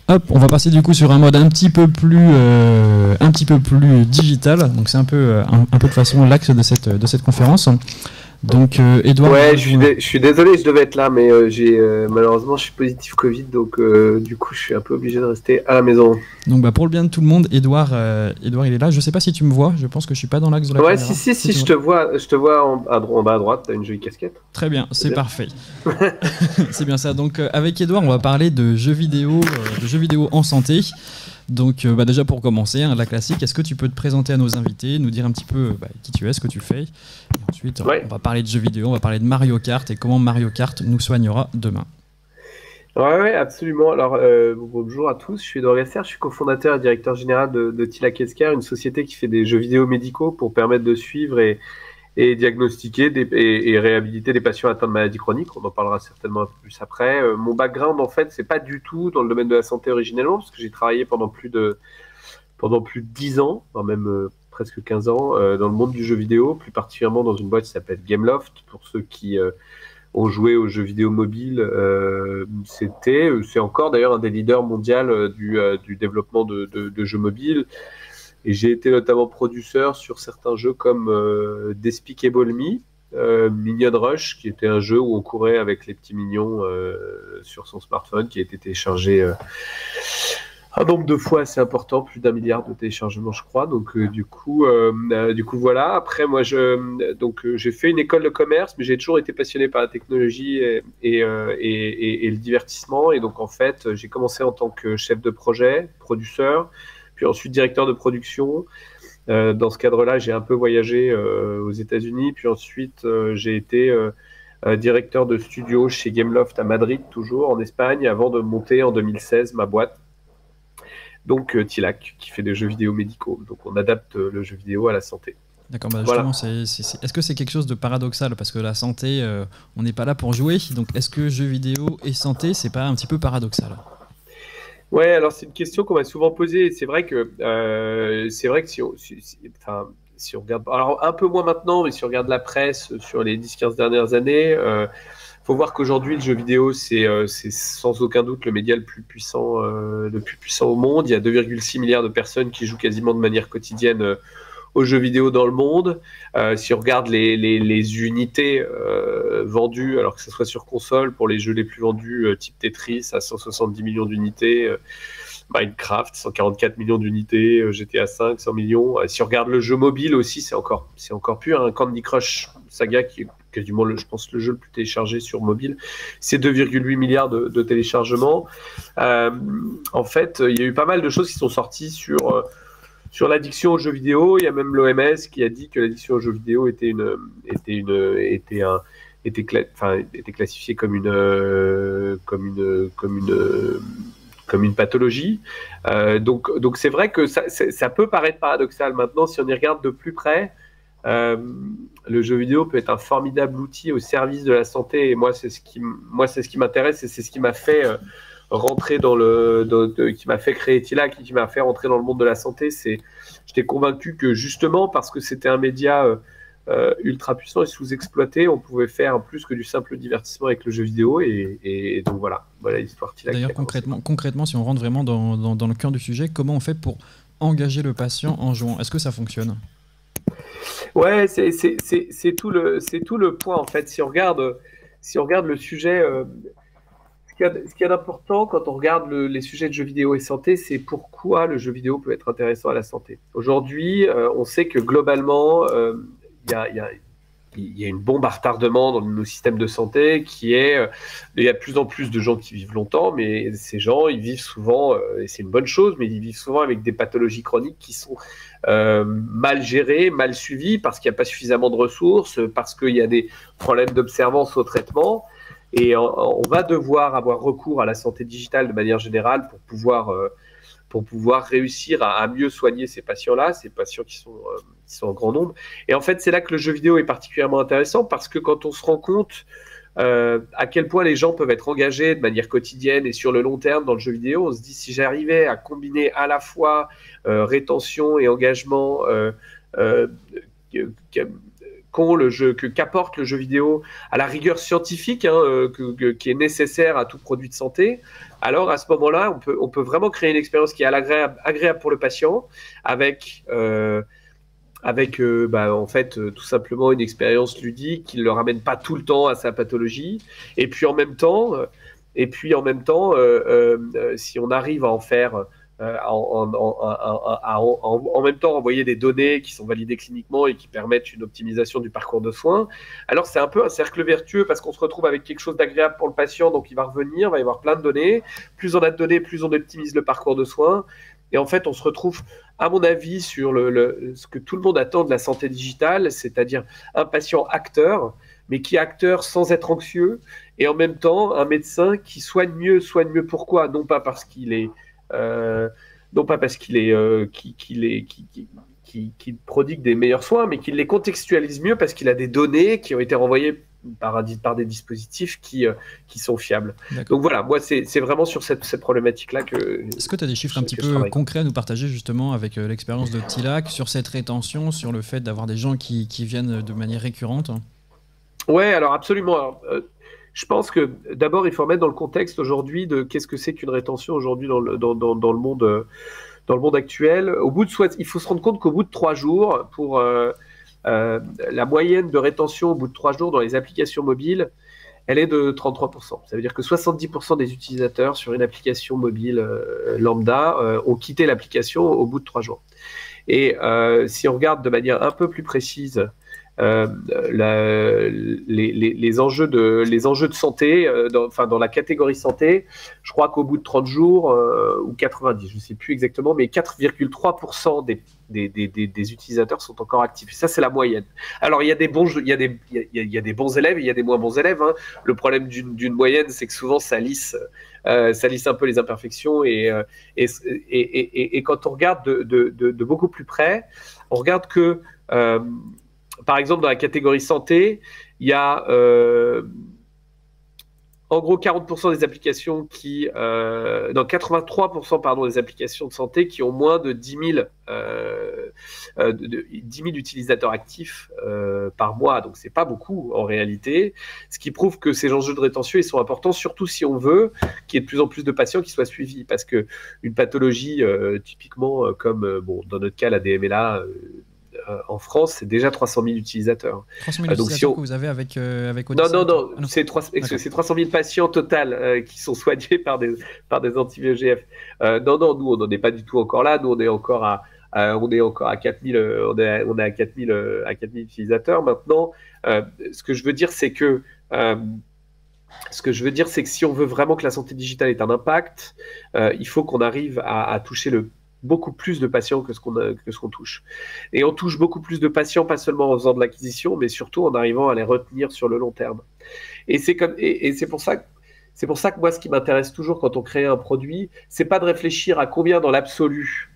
Hop, on va passer du coup sur un mode un petit peu plus digital. Donc c'est un peu de toute façon l'axe de cette conférence. Donc Edouard. Ouais, je suis désolé, je devais être là, mais malheureusement je suis positif Covid, donc du coup je suis un peu obligé de rester à la maison. Donc pour le bien de tout le monde, Edouard il est là. Je sais pas si tu me vois. Je pense que je suis pas dans l'axe de la caméra. Ouais, si, je te vois en bas à droite. T'as une jolie casquette. Très bien, c'est parfait. C'est bien ça. Donc avec Edouard, on va parler de jeux vidéo en santé. Donc déjà pour commencer, la classique, est-ce que tu peux te présenter à nos invités, nous dire un petit peu qui tu es, ce que tu fais, et ensuite on va parler de jeux vidéo, on va parler de Mario Kart et comment Mario Kart nous soignera demain. Ouais, absolument. Alors bonjour à tous, je suis Edouard Gasser, je suis cofondateur et directeur général de Tilac Healthcare, une société qui fait des jeux vidéo médicaux pour permettre de suivre et diagnostiquer et réhabiliter des patients atteints de maladies chroniques. On en parlera certainement un peu plus après. Mon background, en fait, c'est pas du tout dans le domaine de la santé originellement, parce que j'ai travaillé pendant plus de 10 ans, enfin même presque 15 ans, dans le monde du jeu vidéo, plus particulièrement dans une boîte qui s'appelle Gameloft. Pour ceux qui ont joué aux jeux vidéo mobiles, c'est encore d'ailleurs un des leaders mondiaux du développement de jeux mobiles. Et j'ai été notamment producteur sur certains jeux comme Despicable Me, Minion Rush, qui était un jeu où on courait avec les petits mignons sur son smartphone, qui a été téléchargé un nombre de fois assez important, plus d'1 milliard de téléchargements, je crois. Donc du coup voilà. Après, moi, j'ai fait une école de commerce, mais j'ai toujours été passionné par la technologie et le divertissement. Et donc en fait, j'ai commencé en tant que chef de projet, producteur, puis ensuite directeur de production. Dans ce cadre-là, j'ai un peu voyagé aux États-Unis, puis ensuite j'ai été directeur de studio chez Gameloft à Madrid, toujours en Espagne, avant de monter en 2016 ma boîte. Donc Tilac, qui fait des jeux vidéo médicaux. Donc on adapte le jeu vidéo à la santé. D'accord, justement, est-ce que c'est quelque chose de paradoxal? Parce que la santé, on n'est pas là pour jouer. Donc est-ce que jeux vidéo et santé, c'est pas un petit peu paradoxal? Ouais, alors c'est une question qu'on m'a souvent posée. C'est vrai que si on regarde, alors un peu moins maintenant, mais si on regarde la presse sur les 10-15 dernières années, faut voir qu'aujourd'hui le jeu vidéo c'est sans aucun doute le média le plus puissant au monde. Il y a 2,6 milliards de personnes qui jouent quasiment de manière quotidienne aux jeux vidéo dans le monde. Si on regarde les unités vendues, alors que ce soit sur console, pour les jeux les plus vendus, type Tetris à 170 millions d'unités, Minecraft 144 millions d'unités, GTA 5 100 millions. Si on regarde le jeu mobile aussi, c'est encore pur. Candy Crush Saga, qui est quasiment je pense le jeu le plus téléchargé sur mobile, c'est 2,8 milliards de téléchargements. En fait, il y a eu pas mal de choses qui sont sorties sur l'addiction aux jeux vidéo. Il y a même l'OMS qui a dit que l'addiction aux jeux vidéo était classifiée comme une pathologie. Donc c'est vrai que ça peut paraître paradoxal. Maintenant, si on y regarde de plus près, le jeu vidéo peut être un formidable outil au service de la santé. Et moi, c'est ce qui m'intéresse et c'est ce qui m'a fait rentrer qui m'a fait créer Tilac, qui m'a fait rentrer dans le monde de la santé. J'étais convaincu que justement parce que c'était un média ultra puissant et sous-exploité, on pouvait faire plus que du simple divertissement avec le jeu vidéo. Et donc voilà l'histoire Tilac. D'ailleurs, concrètement, si on rentre vraiment dans le cœur du sujet, comment on fait pour engager le patient en jouant? Est-ce que ça fonctionne? Ouais, c'est tout le point en fait. Si on regarde le sujet, ce qu'il y a d'important quand on regarde les sujets de jeux vidéo et santé, c'est pourquoi le jeu vidéo peut être intéressant à la santé. Aujourd'hui, on sait que globalement, il y a une bombe à retardement dans nos systèmes de santé qui est, il y a de plus en plus de gens qui vivent longtemps, mais ces gens, ils vivent souvent, et c'est une bonne chose, mais ils vivent souvent avec des pathologies chroniques qui sont mal gérées, mal suivies, parce qu'il n'y a pas suffisamment de ressources, parce qu'il y a des problèmes d'observance au traitement. Et on va devoir avoir recours à la santé digitale de manière générale pour pouvoir réussir à mieux soigner ces patients-là, ces patients qui sont en grand nombre. Et en fait, c'est là que le jeu vidéo est particulièrement intéressant, parce que quand on se rend compte à quel point les gens peuvent être engagés de manière quotidienne et sur le long terme dans le jeu vidéo, on se dit, si j'arrivais à combiner à la fois rétention et engagement qu'apporte le jeu vidéo à la rigueur scientifique qui est nécessaire à tout produit de santé, alors à ce moment-là, on peut vraiment créer une expérience qui est agréable pour le patient, avec en fait tout simplement une expérience ludique qui ne le ramène pas tout le temps à sa pathologie. Et puis en même temps, si on arrive à en faire en même temps envoyer des données qui sont validées cliniquement et qui permettent une optimisation du parcours de soins, alors c'est un peu un cercle vertueux parce qu'on se retrouve avec quelque chose d'agréable pour le patient, donc il va revenir, il va y avoir plein de données. Plus on a de données, plus on optimise le parcours de soins. Et en fait, on se retrouve, à mon avis, sur ce que tout le monde attend de la santé digitale, c'est-à-dire un patient acteur, mais qui est acteur sans être anxieux, et en même temps, un médecin qui soigne mieux. Pourquoi? Non pas parce qu'il est qui prodigue des meilleurs soins, mais qu'il les contextualise mieux parce qu'il a des données qui ont été renvoyées par des dispositifs qui sont fiables. Donc voilà, moi c'est vraiment sur cette problématique-là que... Est-ce que tu as des chiffres un petit peu concrets à nous partager justement avec l'expérience de TILAC sur cette rétention, sur le fait d'avoir des gens qui viennent de manière récurrente? Ouais, alors absolument. Alors, je pense que d'abord il faut remettre dans le contexte aujourd'hui de qu'est-ce que c'est qu'une rétention aujourd'hui dans le monde actuel. Il faut se rendre compte qu'au bout de 3 jours, pour la moyenne de rétention au bout de 3 jours dans les applications mobiles, elle est de 33%. Ça veut dire que 70% des utilisateurs sur une application mobile lambda ont quitté l'application au bout de 3 jours. Et si on regarde de manière un peu plus précise les enjeux de santé, dans la catégorie santé, je crois qu'au bout de 30 jours, ou 90, je ne sais plus exactement, mais 4,3% des utilisateurs sont encore actifs. Et ça, c'est la moyenne. Alors, il y a des bons élèves et il y a des moins bons élèves. Hein. Le problème d'une moyenne, c'est que souvent, ça lisse un peu les imperfections. Et quand on regarde de beaucoup plus près, on regarde que par exemple, dans la catégorie santé, il y a en gros 40% des applications 83% des applications de santé qui ont moins de 10 000 utilisateurs actifs par mois. Donc, c'est pas beaucoup en réalité. Ce qui prouve que ces enjeux de rétention, ils sont importants, surtout si on veut qu'il y ait de plus en plus de patients qui soient suivis. Parce qu'une pathologie, typiquement, comme dans notre cas, la DMLA, en France, c'est déjà 300 000 utilisateurs. 300 000 utilisateurs que vous avez avec Odyssey. Non, c'est 300 000 patients total qui sont soignés par des anti-VEGF. Non, nous, on n'en est pas du tout encore là. Nous, on est encore à 4000, on est à 4000 utilisateurs maintenant. Ce que je veux dire, c'est que si on veut vraiment que la santé digitale ait un impact, il faut qu'on arrive à toucher beaucoup plus de patients que ce qu'on touche. Et on touche beaucoup plus de patients, pas seulement en faisant de l'acquisition, mais surtout en arrivant à les retenir sur le long terme. Et c'est pour ça que moi, ce qui m'intéresse toujours quand on crée un produit, c'est pas de réfléchir à combien dans l'absolu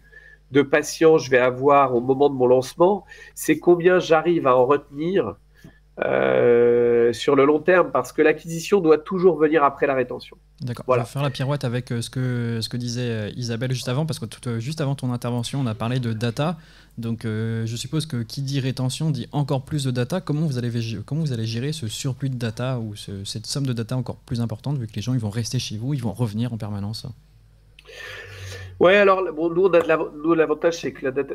de patients je vais avoir au moment de mon lancement, c'est combien j'arrive à en retenir sur le long terme, parce que l'acquisition doit toujours venir après la rétention. D'accord, voilà. Je vais faire la pirouette avec ce que disait Isabelle juste avant, parce que juste avant ton intervention, on a parlé de data. Donc je suppose que qui dit rétention dit encore plus de data. Comment vous allez gérer ce surplus de data ou cette somme de data encore plus importante, vu que les gens ils vont rester chez vous, ils vont revenir en permanence? Ouais, alors nous l'avantage, c'est que la data,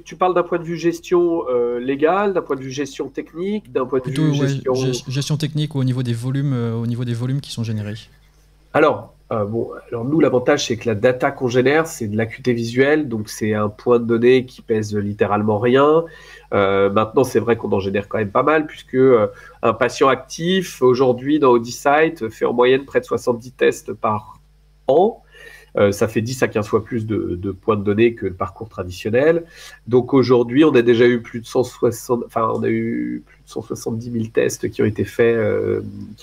tu parles d'un point de vue gestion légale, d'un point de vue gestion technique, d'un point de vue gestion technique ou au niveau des volumes qui sont générés. Alors nous, l'avantage, c'est que la data qu'on génère, c'est de l'acuité visuelle, donc c'est un point de données qui pèse littéralement rien. Maintenant, c'est vrai qu'on en génère quand même pas mal, puisque un patient actif, aujourd'hui, dans Odyssey, fait en moyenne près de 70 tests par an. Ça fait 10 à 15 fois plus de points de données que le parcours traditionnel. Donc aujourd'hui, on a déjà eu plus de 170 000 tests qui ont été faits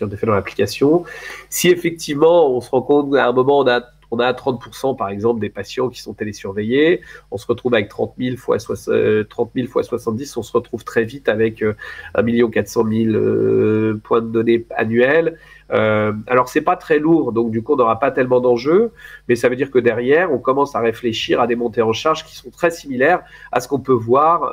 dans l'application. Si effectivement, on se rend compte qu'à un moment, on a 30% par exemple des patients qui sont télésurveillés, on se retrouve avec 30 000 fois 70, on se retrouve très vite avec 1 400 000 points de données annuels. Alors, c'est pas très lourd, donc du coup, on n'aura pas tellement d'enjeux, mais ça veut dire que derrière, on commence à réfléchir à des montées en charge qui sont très similaires à ce qu'on peut voir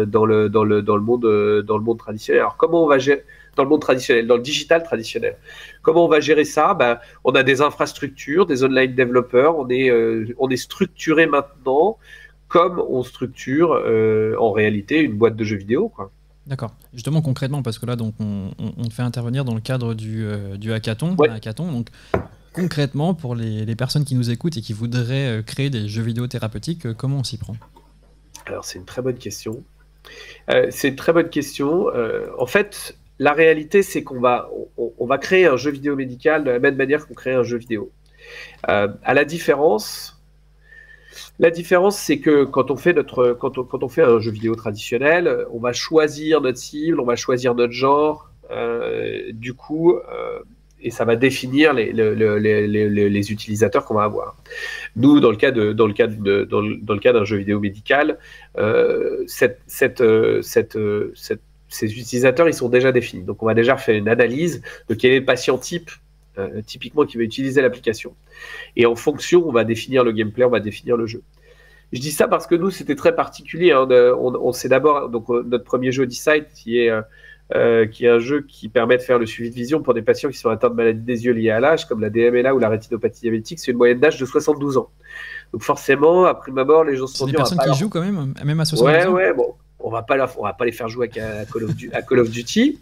dans le monde traditionnel. Alors, comment on va gérer dans le monde traditionnel, dans le digital traditionnel? Comment on va gérer ça? On a des infrastructures, des online développeurs, on est structuré maintenant comme on structure en réalité une boîte de jeux vidéo, quoi. D'accord. Justement, concrètement, parce que là, donc, on te fait intervenir dans le cadre du hackathon. Ouais. Hackathon. Donc, concrètement, pour les personnes qui nous écoutent et qui voudraient créer des jeux vidéo thérapeutiques, comment on s'y prend? Alors, c'est une très bonne question. En fait, la réalité, c'est qu'on va créer un jeu vidéo médical de la même manière qu'on crée un jeu vidéo. La différence, c'est que quand on fait un jeu vidéo traditionnel, on va choisir notre cible, on va choisir notre genre, et ça va définir les utilisateurs qu'on va avoir. Nous, dans le cas d'un jeu vidéo médical, ces utilisateurs, ils sont déjà définis. Donc, on va déjà faire une analyse de quel est le patient type, typiquement, qui va utiliser l'application. Et en fonction, on va définir le gameplay, on va définir le jeu. Je dis ça parce que nous, c'était très particulier. Hein. On sait d'abord, donc notre premier jeu D-Sight, qui est un jeu qui permet de faire le suivi de vision pour des patients qui sont atteints de maladies des yeux liées à l'âge, comme la DMLA ou la rétinopathie diabétique. C'est une moyenne d'âge de 72 ans. Donc forcément, à prime abord, les gens se sont dit... C'est des personnes qui jouent quand même à 72 ans. Ouais, bon, on va pas les faire jouer à Call of Duty.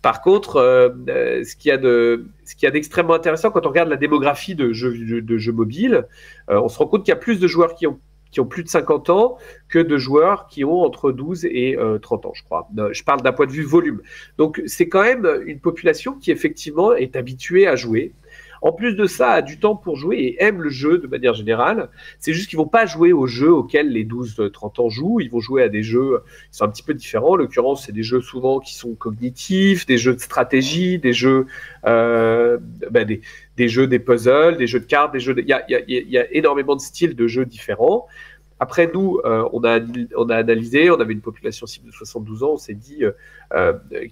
Par contre, ce qu'il y a d'extrêmement intéressant quand on regarde la démographie de jeux mobiles, on se rend compte qu'il y a plus de joueurs qui ont plus de 50 ans que de joueurs qui ont entre 12 et 30 ans, je crois. Je parle d'un point de vue volume. Donc, c'est quand même une population qui, effectivement, est habituée à jouer. En plus de ça, a du temps pour jouer et aime le jeu de manière générale. C'est juste qu'ils ne vont pas jouer aux jeux auxquels les 12-30 ans jouent. Ils vont jouer à des jeux qui sont un petit peu différents. En l'occurrence, c'est des jeux souvent qui sont cognitifs, des jeux de stratégie, des jeux, des jeux, des puzzles, des jeux de cartes, il y a énormément de styles de jeux différents. Après, nous, on a analysé, on avait une population cible de 72 ans, on s'est dit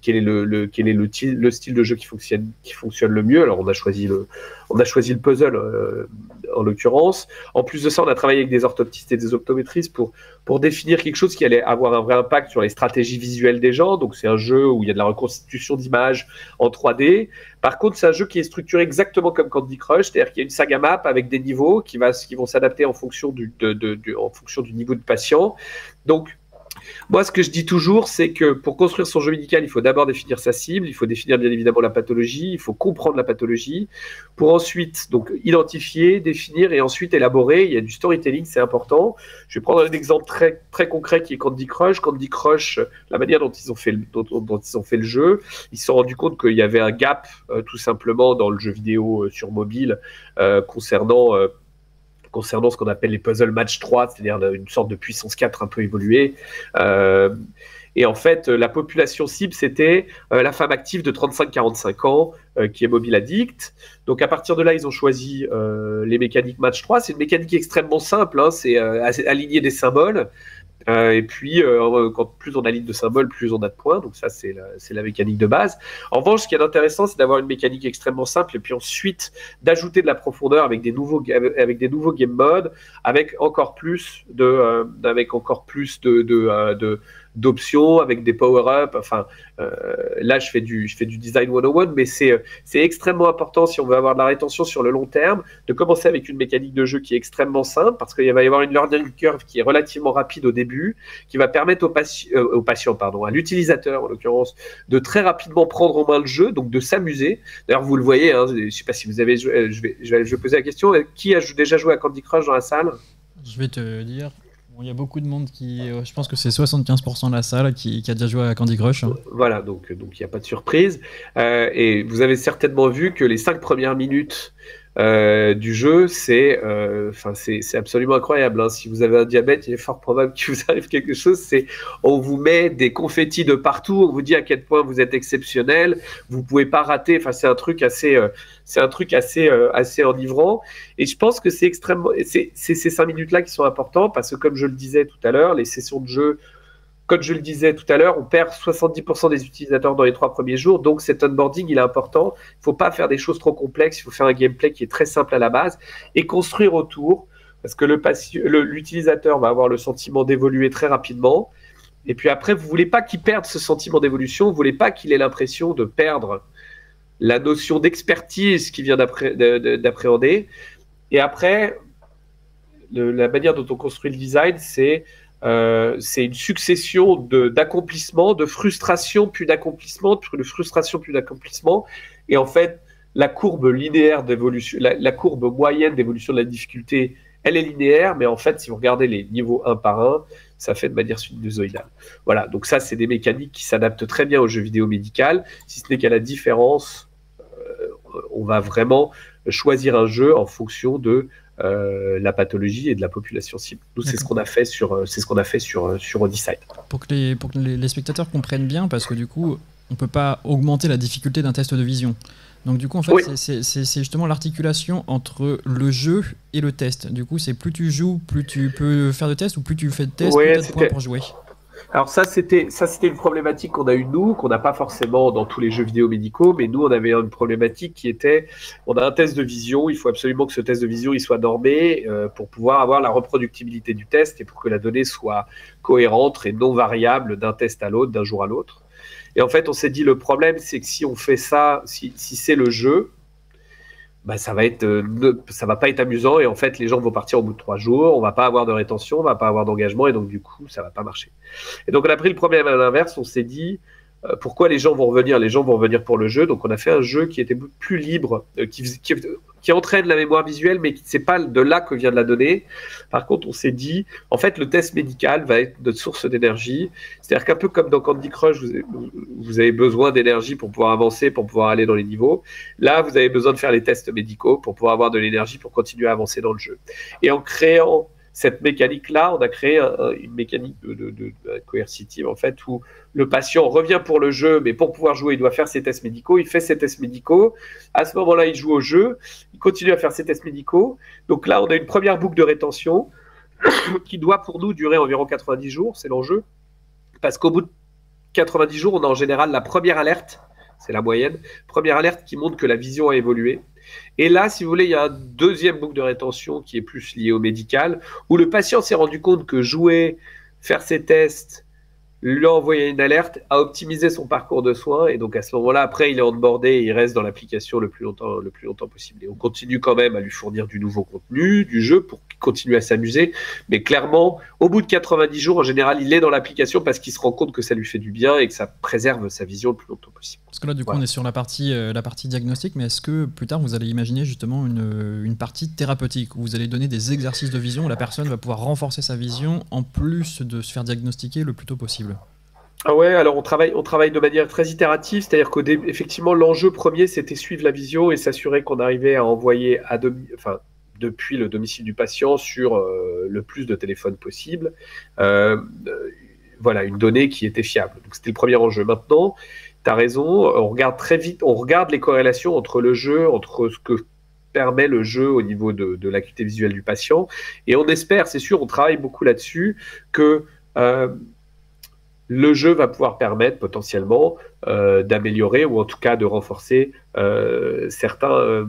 quel est le style de jeu qui fonctionne le mieux. Alors, on a choisi le puzzle en l'occurrence. En plus de ça, on a travaillé avec des orthoptistes et des optométristes pour définir quelque chose qui allait avoir un vrai impact sur les stratégies visuelles des gens. Donc, c'est un jeu où il y a de la reconstitution d'images en 3D. Par contre, c'est un jeu qui est structuré exactement comme Candy Crush, c'est-à-dire qu'il y a une saga map avec des niveaux qui vont s'adapter en fonction du niveau de patient. Donc, moi, ce que je dis toujours, c'est que pour construire son jeu médical, il faut d'abord définir sa cible, il faut définir bien évidemment la pathologie, il faut comprendre la pathologie, pour ensuite donc identifier, définir et ensuite élaborer. Il y a du storytelling, c'est important. Je vais prendre un exemple très, très concret qui est Candy Crush. Candy Crush, la manière dont ils ont fait le jeu, ils se sont rendus compte qu'il y avait un gap tout simplement dans le jeu vidéo sur mobile concernant ce qu'on appelle les puzzle match 3, c'est-à-dire une sorte de puissance 4 un peu évoluée. Et en fait, la population cible, c'était la femme active de 35-45 ans qui est mobile addict. Donc à partir de là, ils ont choisi les mécaniques match 3. C'est une mécanique extrêmement simple, hein, c'est aligner des symboles. Et puis, quand plus on aligne de symboles, plus on a de points. Donc ça, c'est la mécanique de base. En revanche, ce qui est intéressant, c'est d'avoir une mécanique extrêmement simple et puis ensuite d'ajouter de la profondeur avec des nouveaux game modes, avec encore plus d'options, avec des power-up. Enfin, là, je fais du design 101, mais c'est extrêmement important si on veut avoir de la rétention sur le long terme, de commencer avec une mécanique de jeu qui est extrêmement simple, parce qu'il va y avoir une learning curve qui est relativement rapide au début, qui va permettre à l'utilisateur, en l'occurrence, de très rapidement prendre en main le jeu, donc de s'amuser. D'ailleurs, vous le voyez, hein, je ne sais pas si vous avez joué, je vais poser la question, qui a déjà joué à Candy Crush dans la salle? Je vais te dire... Bon, il y a beaucoup de monde je pense que c'est 75% de la salle qui a déjà joué à Candy Crush. Voilà, donc il n'y a pas de surprise. Et vous avez certainement vu que les 5 premières minutes du jeu, c'est absolument incroyable. Hein. Si vous avez un diabète, il est fort probable qu'il vous arrive quelque chose. On vous met des confettis de partout, on vous dit à quel point vous êtes exceptionnel, vous pouvez pas rater. Enfin, c'est un truc assez enivrant. Et je pense que c'est ces 5 minutes-là qui sont importantes parce que, comme je le disais tout à l'heure, les sessions de jeu comme je le disais tout à l'heure, on perd 70% des utilisateurs dans les 3 premiers jours, donc cet onboarding, il est important. Il ne faut pas faire des choses trop complexes, il faut faire un gameplay qui est très simple à la base et construire autour, parce que l'utilisateur va avoir le sentiment d'évoluer très rapidement. Et puis après, vous ne voulez pas qu'il perde ce sentiment d'évolution, vous ne voulez pas qu'il ait l'impression de perdre la notion d'expertise qu'il vient d'appréhender. Et après, la manière dont on construit le design, c'est une succession d'accomplissements, de frustration, puis d'accomplissement, puis de frustration, puis d'accomplissement. Et en fait, la courbe linéaire d'évolution, la courbe moyenne d'évolution de la difficulté, elle est linéaire, mais en fait, si vous regardez les niveaux un par un, ça fait de manière sinusoïdale. Voilà, donc ça, c'est des mécaniques qui s'adaptent très bien au jeu vidéo médical, si ce n'est qu'à la différence, on va vraiment choisir un jeu en fonction de la pathologie et de la population cible. Nous, c'est ce qu'on a fait sur Odysseid. Pour que les spectateurs comprennent bien, parce que du coup, on peut pas augmenter la difficulté d'un test de vision. Donc du coup, en fait, oui, c'est justement l'articulation entre le jeu et le test. Du coup, c'est plus tu joues, plus tu peux faire de tests, ou plus tu fais de tests, plus tu as de points pour jouer. Alors ça, c'était une problématique qu'on a eue nous, qu'on n'a pas forcément dans tous les jeux vidéo médicaux, mais nous, on avait une problématique qui était, on a un test de vision, il faut absolument que ce test de vision il soit normé pour pouvoir avoir la reproductibilité du test et pour que la donnée soit cohérente et non variable d'un test à l'autre, d'un jour à l'autre. Et en fait, on s'est dit, le problème, c'est que si on fait ça, si c'est le jeu, bah, ça va pas être amusant et en fait les gens vont partir au bout de 3 jours, on va pas avoir de rétention, on va pas avoir d'engagement et donc du coup ça va pas marcher. Et donc on a pris le problème à l'inverse, on s'est dit pourquoi les gens vont revenir? Les gens vont revenir pour le jeu, donc on a fait un jeu qui était plus libre, qui entraîne la mémoire visuelle, mais c'est pas de là que vient de la donnée. Par contre, on s'est dit, en fait, le test médical va être notre source d'énergie. C'est-à-dire qu'un peu comme dans Candy Crush, vous avez besoin d'énergie pour pouvoir avancer, pour pouvoir aller dans les niveaux. Là, vous avez besoin de faire les tests médicaux pour pouvoir avoir de l'énergie pour continuer à avancer dans le jeu. Et en créant cette mécanique-là, on a créé une mécanique de coercitive, en fait, où le patient revient pour le jeu, mais pour pouvoir jouer, il doit faire ses tests médicaux. Il fait ses tests médicaux. À ce moment-là, il joue au jeu. Il continue à faire ses tests médicaux. Donc là, on a une première boucle de rétention qui doit, pour nous, durer environ 90 jours. C'est l'enjeu. Parce qu'au bout de 90 jours, on a en général la première alerte. C'est la moyenne. Première alerte qui montre que la vision a évolué. Et là, si vous voulez, il y a une deuxième boucle de rétention qui est plus liée au médical, où le patient s'est rendu compte que jouer, faire ses tests, lui envoyer une alerte, a optimisé son parcours de soins. Et donc, à ce moment-là, après, il est onboardé et il reste dans l'application le plus longtemps possible. Et on continue quand même à lui fournir du nouveau contenu, du jeu, pour qu'il continue à s'amuser. Mais clairement, au bout de 90 jours, en général, il est dans l'application parce qu'il se rend compte que ça lui fait du bien et que ça préserve sa vision le plus longtemps possible. Parce que là, du coup, on est sur la partie diagnostique, mais est-ce que plus tard, vous allez imaginer justement une partie thérapeutique où vous allez donner des exercices de vision où la personne va pouvoir renforcer sa vision en plus de se faire diagnostiquer le plus tôt possible? Ah ouais, alors on travaille de manière très itérative, c'est-à-dire qu'effectivement, l'enjeu premier, c'était suivre la vision et s'assurer qu'on arrivait à envoyer depuis le domicile du patient sur le plus de téléphones possible. Voilà, une donnée qui était fiable. Donc c'était le premier enjeu. Maintenant, tu as raison, on regarde très vite, on regarde les corrélations entre le jeu, entre ce que permet le jeu au niveau de l'acuité visuelle du patient. Et on espère, c'est sûr, on travaille beaucoup là-dessus, que le jeu va pouvoir permettre potentiellement d'améliorer ou en tout cas de renforcer certaines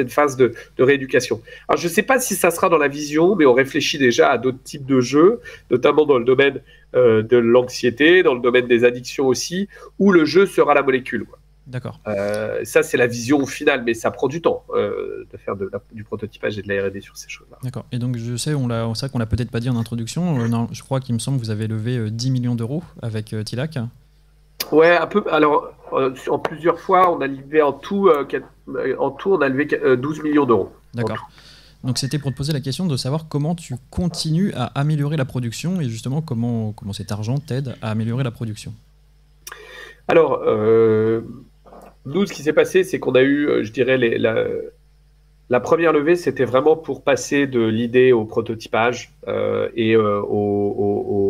phases de rééducation. Alors je ne sais pas si ça sera dans la vision, mais on réfléchit déjà à d'autres types de jeux, notamment dans le domaine de l'anxiété, dans le domaine des addictions aussi, où le jeu sera la molécule. D'accord. Ça, c'est la vision finale, mais ça prend du temps de faire du prototypage et de la R&D sur ces choses-là. D'accord. Et donc, je sais, c'est vrai qu'on l'a peut-être pas dit en introduction. Non, je crois qu'il me semble que vous avez levé 10 millions d'euros avec Tilac. Ouais, un peu. Alors, en plusieurs fois, on a levé en tout, on a levé 12 millions d'euros. D'accord. Donc, c'était pour te poser la question de savoir comment tu continues à améliorer la production et justement comment cet argent t'aide à améliorer la production. Alors, nous, ce qui s'est passé, c'est qu'on a eu, je dirais, la première levée, c'était vraiment pour passer de l'idée au prototypage et je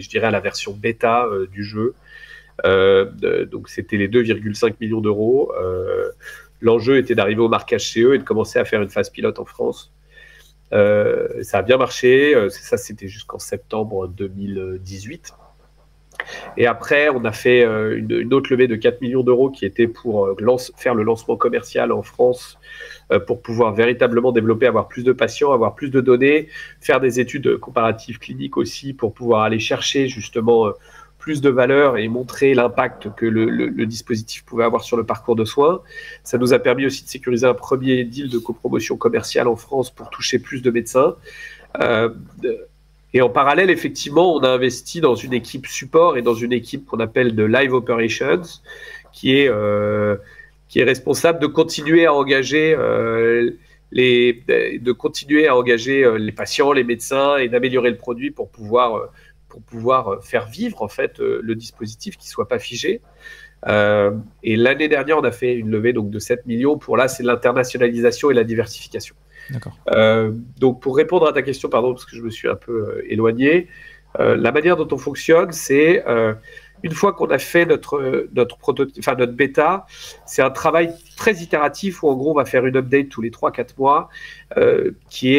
dirais à la version bêta du jeu. Donc, c'était les 2,5 millions d'euros. L'enjeu était d'arriver au marquage CE et de commencer à faire une phase pilote en France. Ça a bien marché. Ça, c'était jusqu'en septembre 2018. Et après, on a fait une autre levée de 4 millions d'euros qui était pour faire le lancement commercial en France pour pouvoir véritablement développer, avoir plus de patients, avoir plus de données, faire des études comparatives cliniques aussi pour pouvoir aller chercher justement plus de valeur et montrer l'impact que le dispositif pouvait avoir sur le parcours de soins. Ça nous a permis aussi de sécuriser un premier deal de copromotion commerciale en France pour toucher plus de médecins. Et en parallèle, effectivement, on a investi dans une équipe support et dans une équipe qu'on appelle de Live Operations, qui est responsable de continuer à engager les patients, les médecins et d'améliorer le produit pour pouvoir faire vivre en fait le dispositif qui soit pas figé. Et l'année dernière, on a fait une levée donc de 7 millions. Pour là, c'est l'internationalisation et la diversification. D'accord. Donc, pour répondre à ta question, pardon, parce que je me suis un peu éloigné, la manière dont on fonctionne, c'est une fois qu'on a fait notre bêta, c'est un travail très itératif où en gros on va faire une update tous les 3-4 mois qui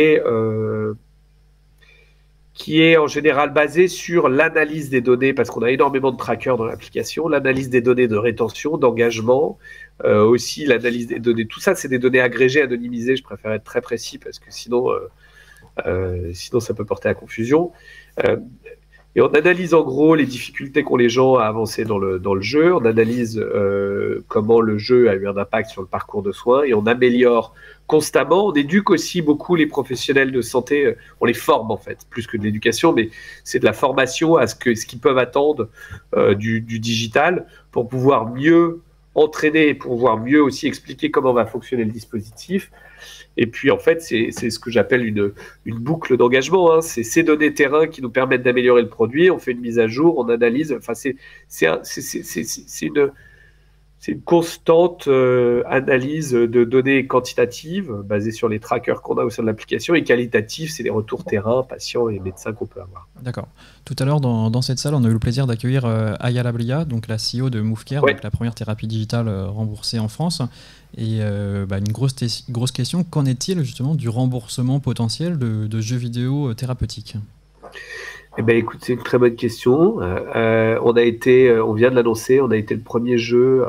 est en général basée sur l'analyse des données, parce qu'on a énormément de trackers dans l'application, l'analyse des données de rétention, d'engagement, aussi l'analyse des données. Tout ça, c'est des données agrégées, anonymisées. Je préfère être très précis parce que sinon ça peut porter à confusion. Et on analyse en gros les difficultés qu'ont les gens à avancer dans le jeu, on analyse comment le jeu a eu un impact sur le parcours de soins et on améliore constamment. On éduque aussi beaucoup les professionnels de santé, on les forme en fait, plus que de l'éducation, mais c'est de la formation à ce qu'ils peuvent attendre du digital pour pouvoir mieux entraîner, pour pouvoir mieux aussi expliquer comment va fonctionner le dispositif. Et puis, en fait, c'est ce que j'appelle une boucle d'engagement. Hein. C'est ces données terrain qui nous permettent d'améliorer le produit. On fait une mise à jour, on analyse. Enfin, c'est une constante analyse de données quantitatives basées sur les trackers qu'on a au sein de l'application et qualitatives, c'est les retours terrain, patients et médecins qu'on peut avoir. D'accord. Tout à l'heure, dans cette salle, on a eu le plaisir d'accueillir Aya Labria, donc la CEO de MoveCare, Ouais. donc la première thérapie digitale remboursée en France. Et une grosse question, qu'en est-il justement du remboursement potentiel de jeux vidéo thérapeutiques ? Eh ben, écoute, c'est une très bonne question. On vient de l'annoncer, on a été le premier jeu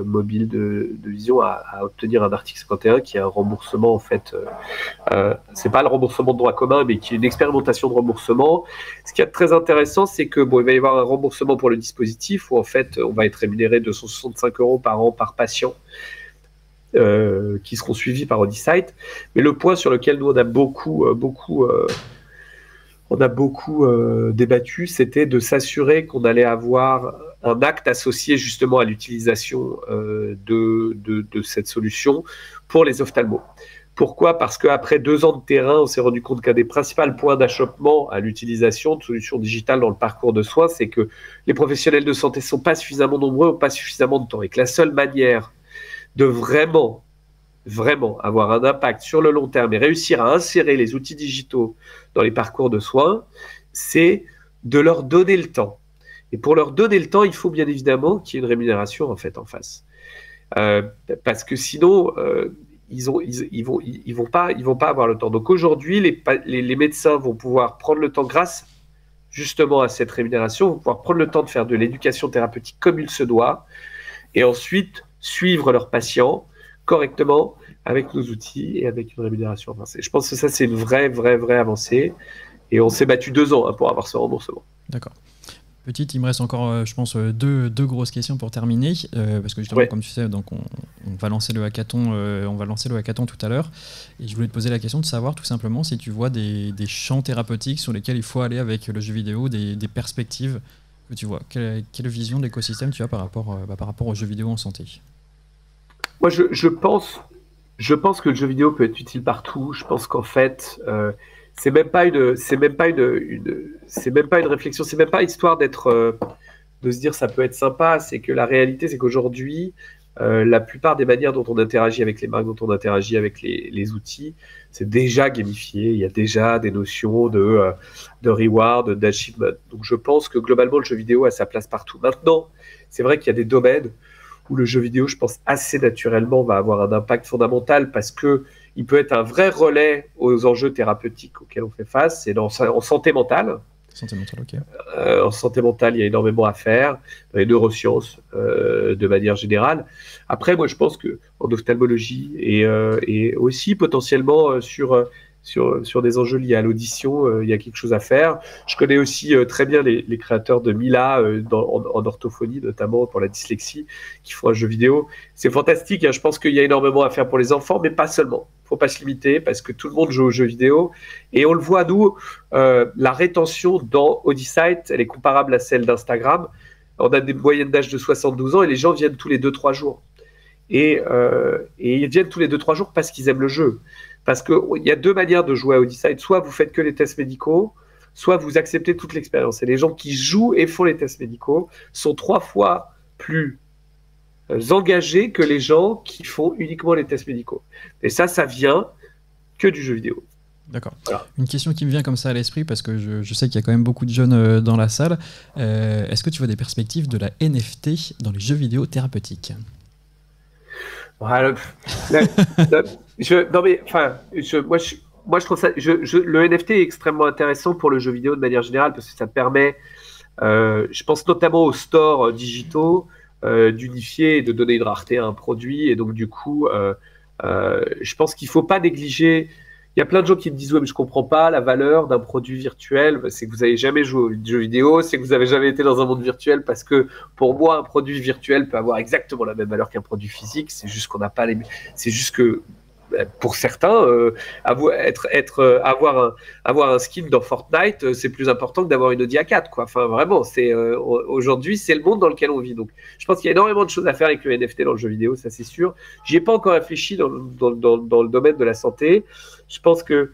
mobile de Vision à obtenir un article 51 qui est un remboursement en fait. C'est pas le remboursement de droit commun, mais qui est une expérimentation de remboursement. Ce qui est très intéressant, c'est que il va y avoir un remboursement pour le dispositif où en fait on va être rémunéré 265 € par an par patient. Qui seront suivis par Odysite. Mais le point sur lequel nous on a beaucoup débattu, c'était de s'assurer qu'on allait avoir un acte associé justement à l'utilisation de cette solution pour les ophtalmos. Pourquoi ? Parce qu'après 2 ans de terrain, on s'est rendu compte qu'un des principaux points d'achoppement à l'utilisation de solutions digitales dans le parcours de soins, c'est que les professionnels de santé ne sont pas suffisamment nombreux, n'ont pas suffisamment de temps. Et que la seule manière de vraiment avoir un impact sur le long terme et réussir à insérer les outils digitaux dans les parcours de soins, c'est de leur donner le temps. Et pour leur donner le temps, il faut bien évidemment qu'il y ait une rémunération en fait en face. Parce que sinon, ils vont pas avoir le temps. Donc aujourd'hui, les médecins vont pouvoir prendre le temps grâce justement à cette rémunération, vont pouvoir prendre le temps de faire de l'éducation thérapeutique comme il se doit et ensuite suivre leurs patients correctement avec nos outils et avec une rémunération avancée. Je pense que ça, c'est une vraie avancée. Et on s'est battu 2 ans pour avoir ce remboursement. D'accord. Petite, il me reste encore, je pense, deux grosses questions pour terminer, parce que justement, comme tu sais, donc on va lancer le hackathon, tout à l'heure, et je voulais te poser la question de savoir tout simplement si tu vois des champs thérapeutiques sur lesquels il faut aller avec le jeu vidéo, des perspectives que tu vois. Quelle vision de l'écosystème tu as par rapport aux jeux vidéo en santé ? Moi, je pense que le jeu vidéo peut être utile partout. Je pense qu'en fait, c'est même pas une réflexion, c'est même pas histoire de se dire ça peut être sympa. C'est que la réalité, c'est qu'aujourd'hui, la plupart des manières dont on interagit avec les marques, dont on interagit avec les outils, c'est déjà gamifié. Il y a déjà des notions de reward, d'achievement. Donc, je pense que globalement, le jeu vidéo a sa place partout. Maintenant, c'est vrai qu'il y a des domaines où le jeu vidéo, je pense, assez naturellement va avoir un impact fondamental parce que il peut être un vrai relais aux enjeux thérapeutiques auxquels on fait face. C'est en santé mentale. Santé mentale, ok. En santé mentale, il y a énormément à faire, dans les neurosciences de manière générale. Après, moi, je pense qu'en ophtalmologie et aussi potentiellement sur des enjeux liés à l'audition, il y a quelque chose à faire. Je connais aussi très bien les créateurs de Mila en orthophonie, notamment pour la dyslexie, qui font un jeu vidéo. C'est fantastique, hein. Je pense qu'il y a énormément à faire pour les enfants, mais pas seulement. Il ne faut pas se limiter parce que tout le monde joue aux jeux vidéo. Et on le voit, nous, la rétention dans Odysite, elle est comparable à celle d'Instagram. On a des moyennes d'âge de 72 ans et les gens viennent tous les 2-3 jours. Et ils viennent tous les 2-3 jours parce qu'ils aiment le jeu. Parce qu'il y a deux manières de jouer à Odysite. Soit vous faites que les tests médicaux, soit vous acceptez toute l'expérience. Et les gens qui jouent et font les tests médicaux sont 3 fois plus engagés que les gens qui font uniquement les tests médicaux. Et ça vient que du jeu vidéo. D'accord. Voilà. Une question qui me vient comme ça à l'esprit, parce que je sais qu'il y a quand même beaucoup de jeunes dans la salle. Est-ce que tu vois des perspectives de la NFT dans les jeux vidéo thérapeutiques ? Moi, je trouve ça. Le NFT est extrêmement intéressant pour le jeu vidéo de manière générale parce que ça permet, je pense notamment aux stores digitaux, d'unifier et de donner une rareté à un produit. Et donc, du coup, je pense qu'il ne faut pas négliger. Il y a plein de gens qui me disent « Ouais, mais je ne comprends pas la valeur d'un produit virtuel. » C'est que vous n'avez jamais joué aux jeux vidéo, c'est que vous n'avez jamais été dans un monde virtuel parce que pour moi, un produit virtuel peut avoir exactement la même valeur qu'un produit physique. C'est juste qu'on n'a pas les... C'est juste que pour certains, avoir un skin dans Fortnite, c'est plus important que d'avoir une Audi A4, quoi. Enfin, vraiment, aujourd'hui, c'est le monde dans lequel on vit. Donc, je pense qu'il y a énormément de choses à faire avec le NFT dans le jeu vidéo, ça c'est sûr. J'y ai pas encore réfléchi dans le domaine de la santé. Je pense qu'il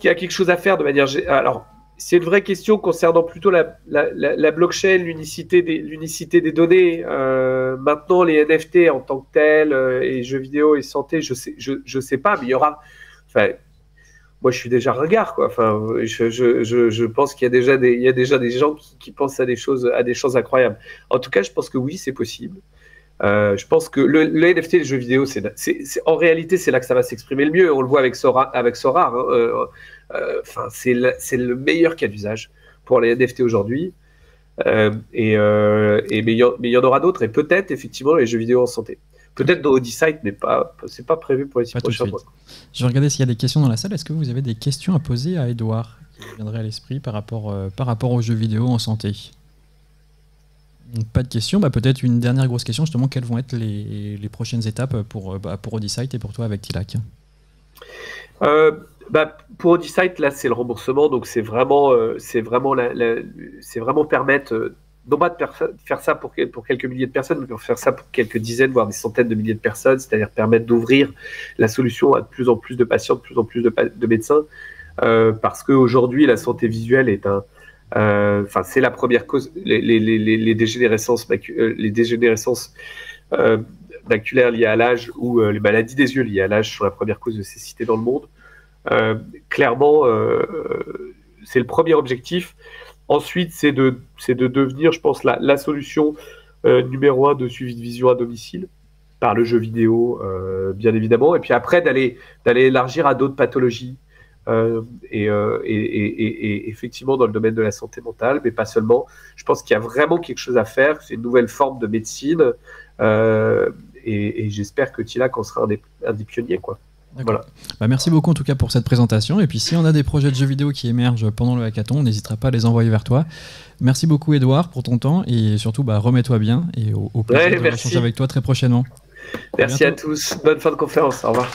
y a quelque chose à faire de manière... Alors, c'est une vraie question concernant plutôt la blockchain, l'unicité des données. Maintenant, les NFT en tant que tels, et jeux vidéo et santé, je sais pas, mais il y aura... Enfin, moi, je suis déjà ringard, quoi. Enfin, je pense qu'il y a déjà des gens qui pensent à des choses incroyables. En tout cas, je pense que oui, c'est possible. Je pense que le NFT et les jeux vidéo, en réalité, c'est là que ça va s'exprimer le mieux. On le voit avec Sora. C'est le meilleur cas d'usage pour les NFT aujourd'hui. Mais il y en aura d'autres. Et peut-être, effectivement, les jeux vidéo en santé. Peut-être dans Odysite, mais c'est pas prévu pour les 6 prochains mois. Je vais regarder s'il y a des questions dans la salle. Est-ce que vous avez des questions à poser à Edouard qui viendrait à l'esprit par rapport aux jeux vidéo en santé ? Donc, pas de questions. Peut-être une dernière grosse question, justement, quelles vont être les prochaines étapes pour Odysite et pour toi avec Tilak ? Pour Odysite, là, c'est le remboursement, donc c'est vraiment permettre, non pas de faire ça pour quelques milliers de personnes, mais pour faire ça pour quelques dizaines, voire des centaines de milliers de personnes, c'est-à-dire permettre d'ouvrir la solution à de plus en plus de patients, de plus en plus de médecins, parce qu'aujourd'hui, la santé visuelle est c'est la première cause. Les dégénérescences maculaires liées à l'âge ou les maladies des yeux liées à l'âge sont la première cause de cécité dans le monde. Clairement, c'est le premier objectif. Ensuite, c'est de devenir, je pense, la solution numéro 1 de suivi de vision à domicile par le jeu vidéo, bien évidemment. Et puis après, d'aller élargir à d'autres pathologies. Et effectivement dans le domaine de la santé mentale, mais pas seulement. Je pense qu'il y a vraiment quelque chose à faire. C'est une nouvelle forme de médecine, et j'espère que Tilak en sera un des pionniers, quoi. Voilà. Merci beaucoup en tout cas pour cette présentation. Et puis si on a des projets de jeux vidéo qui émergent pendant le hackathon, on n'hésitera pas à les envoyer vers toi. Merci beaucoup Edouard pour ton temps et surtout remets-toi bien et au plaisir de échanger avec toi très prochainement. Merci à tous. Bonne fin de conférence. Au revoir.